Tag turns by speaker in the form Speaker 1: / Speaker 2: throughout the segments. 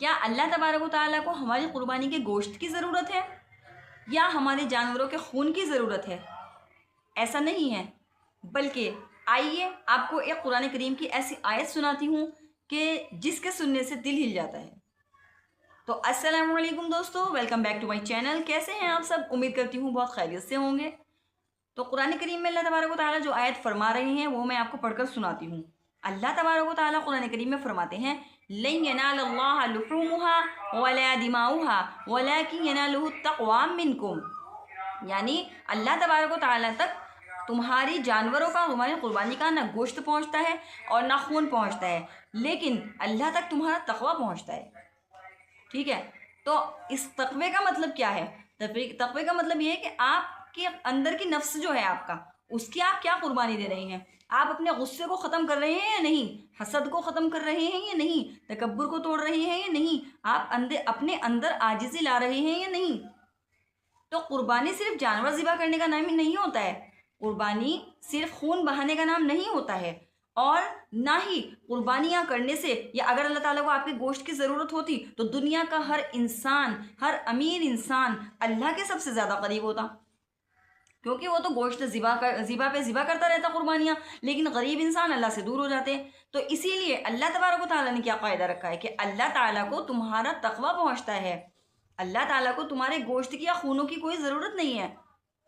Speaker 1: کیا اللہ تبارک و تعالیٰ کو ہماری قربانی کے گوشت کی ضرورت ہے یا ہمارے جانوروں کے خون کی ضرورت ہے؟ ایسا نہیں ہے، بلکہ آئیے آپ کو ایک قرآن کریم کی ایسی آیت سناتی ہوں کہ جس کے سننے سے دل ہل جاتا ہے۔ تو السلام علیکم دوستو، welcome back to my channel. کیسے ہیں آپ سب؟ امید کرتی ہوں بہت خیریت سے ہوں گے۔ تو قرآن کریم میں اللہ تبارک و تعالیٰ جو آیت فرما رہے ہیں وہ میں آپ کو پڑھ کر سناتی ہوں۔ اللہ تبارک و تعالیٰ قرآن کریم میں فرماتے ہیں لَن يَنَالَ اللَّهَ لُحُومُهَا وَلَا دِمَاؤُهَا وَلَكِن يَنَالُهُ التَّقْوَى مِنكُمْ، یعنی اللہ تبارک و تعالیٰ تک تمہاری جانوروں کا، تمہاری قربانی کا نہ گوشت پہنچتا ہے اور نہ خون پہنچتا ہے، لیکن اللہ تک تمہارا تقویٰ پہنچتا ہے۔ ٹھیک ہے، تو اس تقوی کا مطلب کیا ہے؟ تقوی کا مطلب یہ ہے کہ آپ کے اندر کی نفس جو ہے آپ کا، اس کی آپ کیا قربانی دے رہے ہیں؟ آپ اپنے غصے کو ختم کر رہے ہیں یا نہیں؟ حسد کو ختم کر رہے ہیں یا نہیں؟ تکبر کو توڑ رہے ہیں یا نہیں؟ آپ اپنے اندر عاجزی لا رہے ہیں یا نہیں؟ تو قربانی صرف جانور ذبح کرنے کا نام ہی نہیں ہوتا ہے، قربانی صرف خون بہانے کا نام نہیں ہوتا ہے، اور نہ ہی قربانیاں کرنے سے یا اگر اللہ تعالیٰ کو آپ کے گوشت کی ضرورت ہوتی تو دنیا کا ہر انسان، ہر امیر انسان اللہ کے سب سے زیادہ قریب ہوتا، کیونکہ وہ تو گوشت ذبح کرتا رہتا قربانیاں، لیکن غریب انسان اللہ سے دور ہو جاتے۔ تو اسی لیے اللہ تبارک و تعالیٰ نے کیا قاعدہ رکھا ہے کہ اللہ تعالیٰ کو تمہارا تقویٰ پہنچتا ہے، اللہ تعالیٰ کو تمہارے گوشت کی یا خونوں کی کوئی ضرورت نہیں ہے۔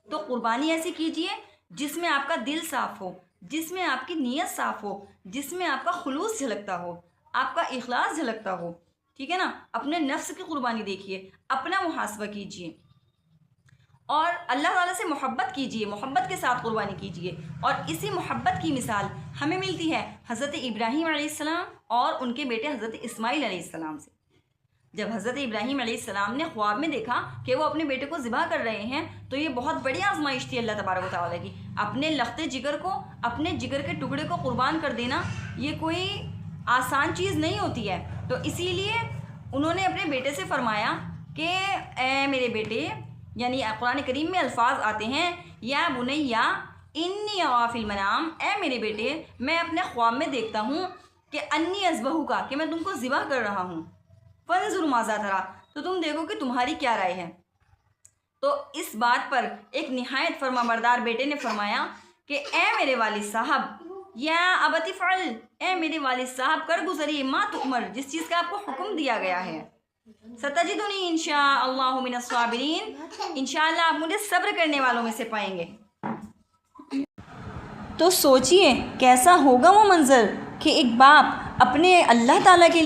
Speaker 1: تو قربانی ایسی کیجئے جس میں آپ کا دل صاف ہو، جس میں آپ کی نیت صاف ہو، جس میں آپ کا خلوص جھلکتا ہو، آپ کا اخلاص جھلکتا ہو۔ ٹھیک ہے نا؟ اپنے نفس کی قربانی دیکھیے، اپنا محاسبہ کیجئے اور اللہ تعالیٰ سے محبت کیجئے، محبت کے ساتھ قربانی کیجئے۔ اور اسی محبت کی مثال ہمیں ملتی ہے حضرت ابراہیم علیہ السلام اور ان کے بیٹے حضرت اسماعیل علیہ السلام سے۔ جب حضرت ابراہیم علیہ السلام نے خواب میں دیکھا کہ وہ اپنے بیٹے کو ذبح کر رہے ہیں تو یہ بہت بڑی آزمائش تھی اللہ تبارک و تعالیٰ کی۔ اپنے لختے جگر کو، اپنے جگر کے ٹکڑے کو قربان کر دینا یہ کوئی آسان چیز نہیں ہوتی ہے۔ تو اسی لیے انہوں نے اپنے بیٹے سے فرمایا کہ اے میرے بیٹے، یعنی قرآن کریم میں الفاظ آتے ہیں یا بنیا انی ارا فی المنام، اے میرے بیٹے میں اپنے خواب میں دیکھتا ہوں کہ انی اذبحک کا، کہ میں تم کو ذبح کر رہا ہوں، فانظر ماذا تری، تو تم دیکھو کہ تمہاری کیا رائے ہے۔ تو اس بات پر ایک نہایت فرما بردار بیٹے نے فرمایا کہ اے میرے والد صاحب، یا ابت افعل، اے میرے والد صاحب کر گزریے ما تؤمر، جس چیز کا آپ کو حکم دیا گیا ہے، ستجدنی انشاء اللہ من الصابرین، انشاءاللہ آپ مجھے صبر کرنے والوں میں سے پائیں گے۔ تو سوچئے کیسا ہوگا وہ منظر کہ ایک باپ اپنے اللہ تعالیٰ کے